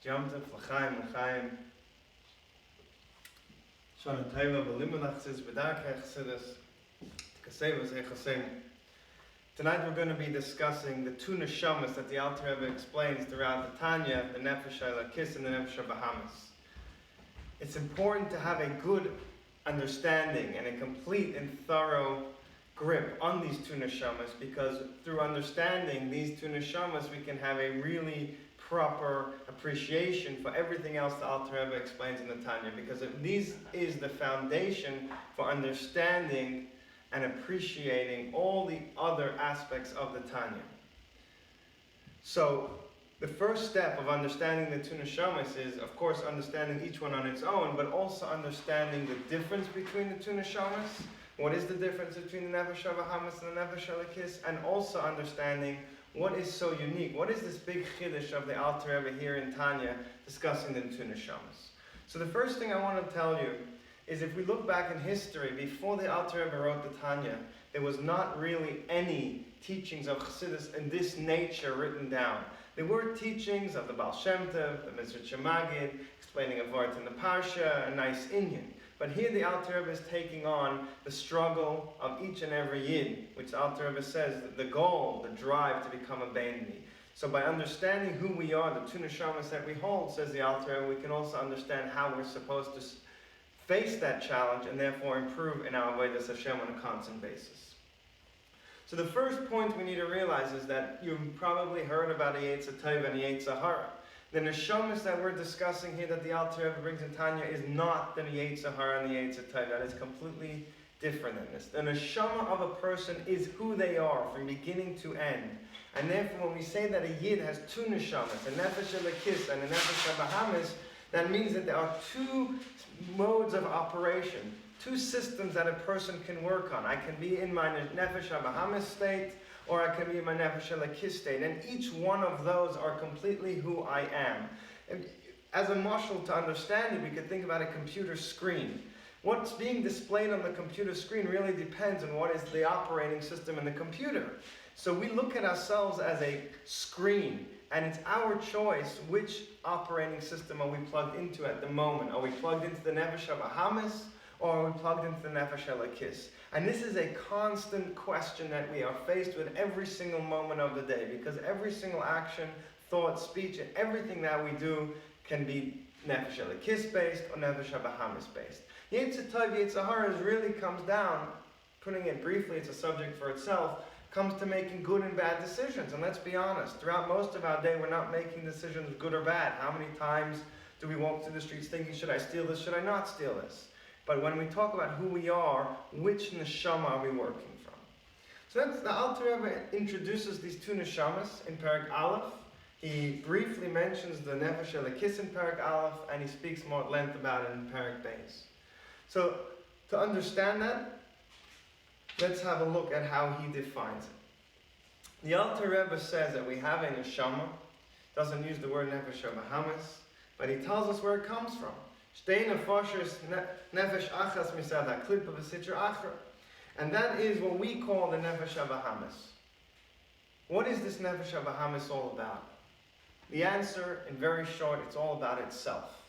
Yom Tov, L'chaim, L'chaim. Shana Tova, B'limud Chassidus, B'darkei Chassidus, T'kaseva Zeh Chassidus. Tonight we're going to be discussing the two neshamas that the Alter Rebbe explains throughout the Tanya, the Nefesh HaElokis and the Nefesh HaBahamis. It's important to have a good understanding and a complete and thorough grip on these two neshamas, because through understanding these two neshamas we can have a really proper appreciation for everything else the Alter Rebbe explains in the Tanya, because this is the foundation for understanding and appreciating all the other aspects of the Tanya. So the first step of understanding the two neshamas is, of course, understanding each one on its own, but also understanding the difference between the two neshamas. What is the difference between the Nefesh HaBahamis and the Nefesh HaElokis? And also understanding what is so unique. What is this big chiddush of the Alter Rebbe here in Tanya discussing the two neshamas? So the first thing I want to tell you is, if we look back in history, before the Alter Rebbe wrote the Tanya, there was not really any teachings of Chassidus in this nature written down. There were teachings of the Baal Shem Tov, the Mezritch Magid, explaining a Vart in the Parsha, a nice Inyan. But here the Alter Rebbe is taking on the struggle of each and every Yid, which the Alter Rebbe says the goal, the drive to become a Beinoni. So by understanding who we are, the two neshamas that we hold, says the Alter Rebbe, we can also understand how we're supposed to face that challenge and therefore improve in our Avodas Hashem on a constant basis. So the first point we need to realize is that you've probably heard about a Yetzer Tov and a Yetzer Hara. The neshamas that we're discussing here that the Alter Rebbe brings in Tanya is not the Yetzer Hara and the Yetzer Tov. That is completely different than this. The neshama of a person is who they are from beginning to end. And therefore when we say that a Yid has two neshamas, a Nefesh HaElokis and a Nefesh HaBahamis, that means that there are two modes of operation, two systems that a person can work on. I can be in my Nefesh HaBahamis state, or I can be in my Nefesh HaElokis state. And each one of those are completely who I am. And as a mashal to understand it, we could think about a computer screen. What's being displayed on the computer screen really depends on what is the operating system in the computer. So we look at ourselves as a screen, and it's our choice which operating system are we plugged into at the moment. Are we plugged into the Nefesh HaBahamis, or are we plugged into the Nefesh HaElokis? And this is a constant question that we are faced with every single moment of the day, because every single action, thought, speech, and everything that we do can be Nefesh HaElokis based or Nefesh HaBahamis based. Yetzer Tov, Yetzer Hara really comes down, putting it briefly, it's a subject for itself, comes to making good and bad decisions. And let's be honest, throughout most of our day, we're not making decisions good or bad. How many times do we walk through the streets thinking, should I steal this, should I not steal this? But when we talk about who we are, which neshama are we working from? So that's, the Alter Rebbe introduces these two neshamas in Perek Aleph. He briefly mentions the Nefesh HaElokis in Perek Aleph, and he speaks more at length about it in Perek Beis. So to understand that, let's have a look at how he defines it. The Alter Rebbe says that we have a neshama, doesn't use the word Nefesh HaBahamis, but he tells us where it comes from. Shtei nefashos nefesh achas misad haklippa v'sitra achra. And that is what we call the Nefesh HaBahamis. What is this Nefesh HaBahamis all about? The answer, in very short, it's all about itself.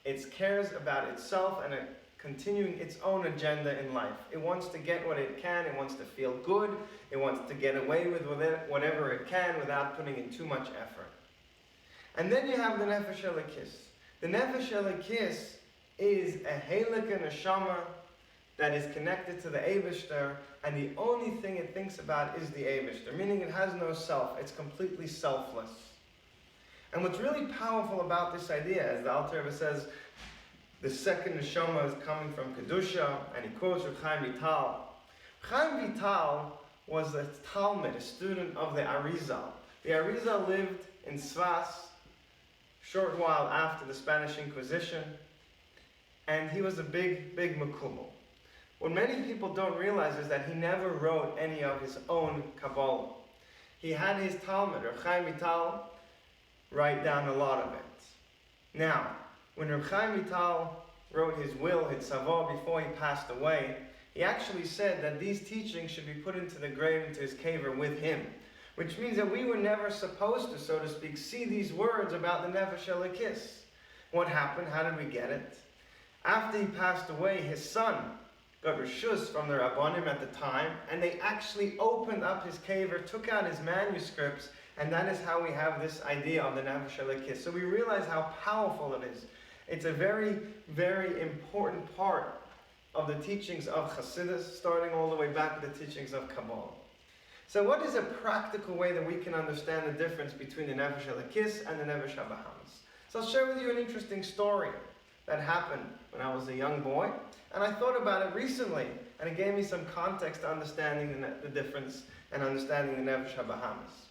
It cares about itself and continuing its own agenda in life. It wants to get what it can, it wants to feel good, it wants to get away with whatever it can without putting in too much effort. And then you have the Nefesh HaElokis. The Nefesh HaElokis is a Halakha neshama that is connected to the Eibishter, and the only thing it thinks about is the Eibishter, meaning it has no self, it's completely selfless. And what's really powerful about this idea, as the Alter Rebbe says, the second neshama is coming from Kedusha, and he quotes Reb Chaim Vital. Chaim Vital was a Talmud, a student of the Arizal. The Arizal lived in Svas, short while after the Spanish Inquisition, and he was a big Mekubal. What many people don't realize is that he never wrote any of his own Kabbalah. He had his Talmud, Reb Chaim Vital, write down a lot of it. Now, when Reb Chaim Vital wrote his will, his Tzavah, before he passed away, he actually said that these teachings should be put into the grave, into his kever with him. which means that we were never supposed to, so to speak, see these words about the Nefesh Elokis. What happened? How did we get it? After he passed away, his son got reshus from the Rabbanim at the time, and they actually opened up his kever, took out his manuscripts, and that is how we have this idea of the Nefesh Elokis. So we realize how powerful it is. It's a very, very important part of the teachings of Chassidus, starting all the way back to the teachings of Kabbalah. So what is a practical way that we can understand the difference between the Nefesh Elokis and the Nefesh HaBahamis? So I'll share with you an interesting story that happened when I was a young boy, and I thought about it recently, and it gave me some context to understanding the difference and understanding the Nefesh HaBahamis.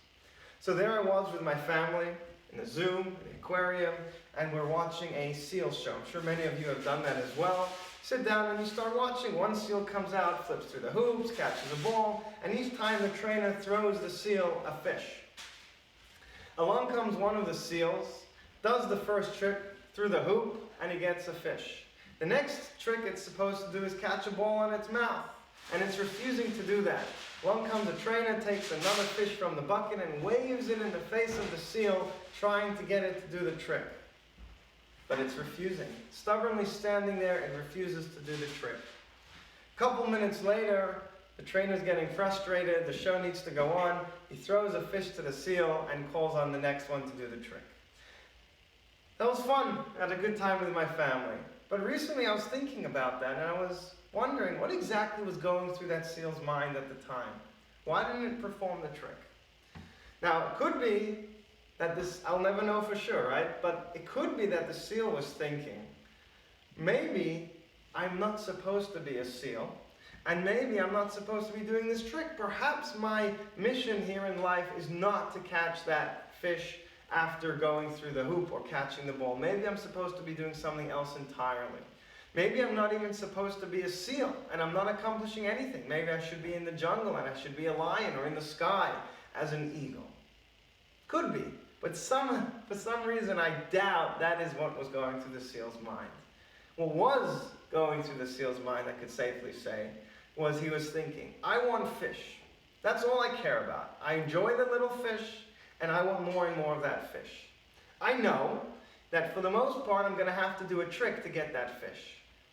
So there I was with my family in the zoo, in the aquarium, and we're watching a seal show. I'm sure many of you have done that as well. Sit down and you start watching. One seal comes out, flips through the hoops, catches a ball, and each time the trainer throws the seal a fish. Along comes one of the seals, does the first trick through the hoop, and he gets a fish. The next trick it's supposed to do is catch a ball in its mouth, and it's refusing to do that. Along comes the trainer, takes another fish from the bucket and waves it in the face of the seal, trying to get it to do the trick. But it's refusing. Stubbornly standing there, it refuses to do the trick. A couple minutes later, the trainer's getting frustrated, the show needs to go on. He throws a fish to the seal and calls on the next one to do the trick. That was fun. I had a good time with my family. But recently I was thinking about that, and I was wondering what exactly was going through that seal's mind at the time. Why didn't it perform the trick? Now, it could be that I'll never know for sure, right? But it could be that the seal was thinking, maybe I'm not supposed to be a seal, and maybe I'm not supposed to be doing this trick. Perhaps my mission here in life is not to catch that fish after going through the hoop or catching the ball. Maybe I'm supposed to be doing something else entirely. Maybe I'm not even supposed to be a seal and I'm not accomplishing anything. Maybe I should be in the jungle and I should be a lion or in the sky as an eagle. Could be. But for some reason I doubt that is what was going through the seal's mind. What was going through the seal's mind, I could safely say, was he was thinking, I want fish. That's all I care about. I enjoy the little fish and I want more and more of that fish. I know that for the most part I'm going to have to do a trick to get that fish.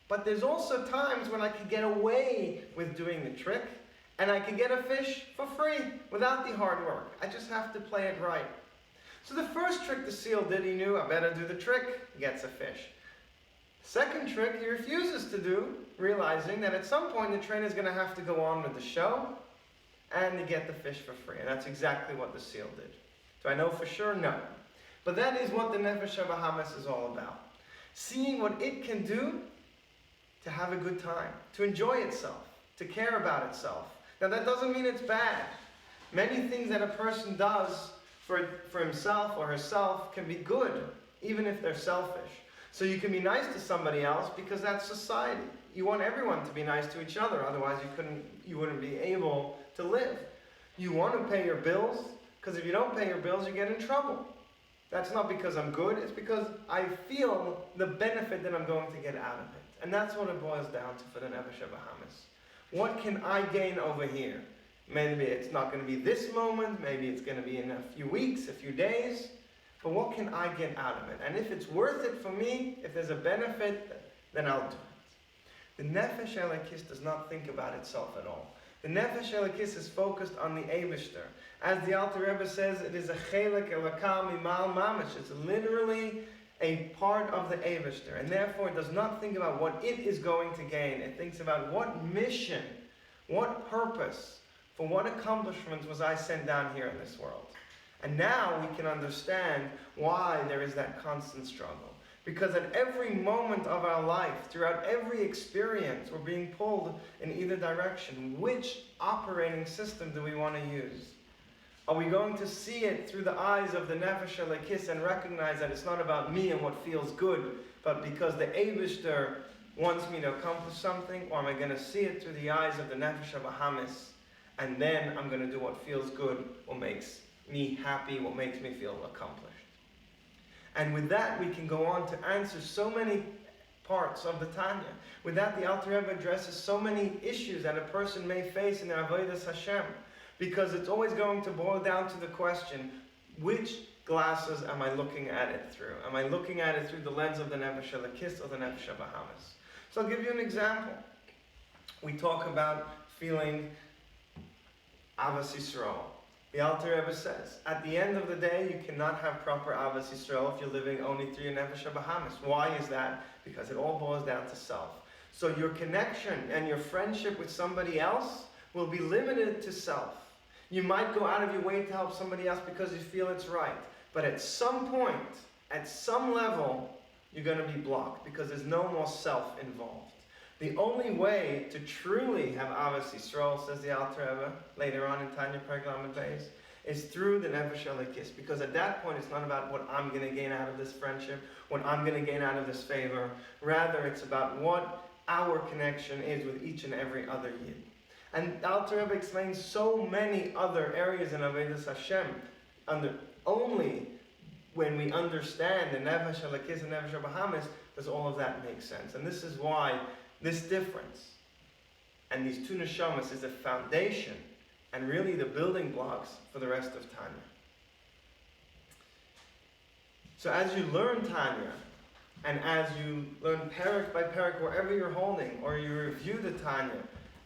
But there's also times when I could get away with doing the trick and I could get a fish for free without the hard work. I just have to play it right. So the first trick the seal did, he knew, I better do the trick, gets a fish. Second trick he refuses to do, realizing that at some point the trainer's going to have to go on with the show and to get the fish for free. And that's exactly what the seal did. Do I know for sure? No. But that is what the Nefesh HaBahamis is all about. Seeing what it can do to have a good time, to enjoy itself, to care about itself. Now that doesn't mean it's bad. Many things that a person does for himself or herself can be good, even if they're selfish. So you can be nice to somebody else because that's society. You want everyone to be nice to each other, otherwise you wouldn't be able to live. You want to pay your bills, because if you don't pay your bills, you get in trouble. That's not because I'm good, it's because I feel the benefit that I'm going to get out of it. And that's what it boils down to for the Nefesh HaBahamis. What can I gain over here? Maybe it's not going to be this moment, maybe it's going to be in a few weeks, a few days, but what can I get out of it? And if it's worth it for me, if there's a benefit, then I'll do it. The Nefesh Elokis does not think about itself at all. The Nefesh Elokis is focused on the Eibishter. As the Alter Rebbe says, it is a chelek elokah mimal mamish. It's literally a part of the Eibishter, and therefore it does not think about what it is going to gain. It thinks about what mission, what purpose, for what accomplishments was I sent down here in this world. And now we can understand why there is that constant struggle. Because at every moment of our life, throughout every experience, we're being pulled in either direction. Which operating system do we want to use? Are we going to see it through the eyes of the Nefesh Elokis and recognize that it's not about me and what feels good, but because the Eibishter wants me to accomplish something? Or am I going to see it through the eyes of the Nefesh HaBahamis, and then I'm going to do what feels good, what makes me happy, what makes me feel accomplished? And with that, we can go on to answer so many parts of the Tanya. With that, the Alter Rebbe addresses so many issues that a person may face in their Avodas Hashem. because it's always going to boil down to the question, which glasses am I looking at it through? Am I looking at it through the lens of the Nefesh Elokis or the Nefesh Bahamis? So I'll give you an example. We talk about feeling Avas Yisrael. The Alter Rebbe says, at the end of the day, you cannot have proper Avas Yisrael if you're living only through your Nefesh Bahamis. Why is that? Because it all boils down to self. So your connection and your friendship with somebody else will be limited to self. You might go out of your way to help somebody else because you feel it's right. But at some point, at some level, you're going to be blocked because there's no more self involved. The only way to truly have Avas Yisrael, says the Alter Rebbe, later on in Tanya Perek Lamed Beis, is through the Nefesh Elokis. Because at that point, it's not about what I'm going to gain out of this friendship, what I'm going to gain out of this favor. Rather, it's about what our connection is with each and every other Yid. And Alter Rebbe explains so many other areas in Avodas Hashem. Only when we understand the Nefesh Elokis and Nefesh Bahamis does all of that make sense. And this is why this difference and these two neshamas is the foundation and really the building blocks for the rest of Tanya. So as you learn Tanya, and as you learn Perek by Perek, wherever you're holding, or you review the Tanya,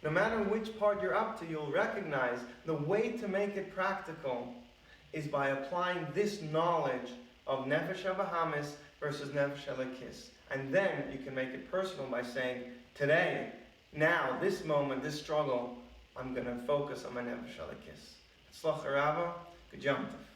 no matter which part you're up to, you'll recognize the way to make it practical is by applying this knowledge of Nefesh Bahamis versus Nefesh Elokis. And then you can make it personal by saying, today, now, this moment, this struggle, I'm going to focus on my Nefesh Elokis. Tzlach Rabba, Good Yom Tov.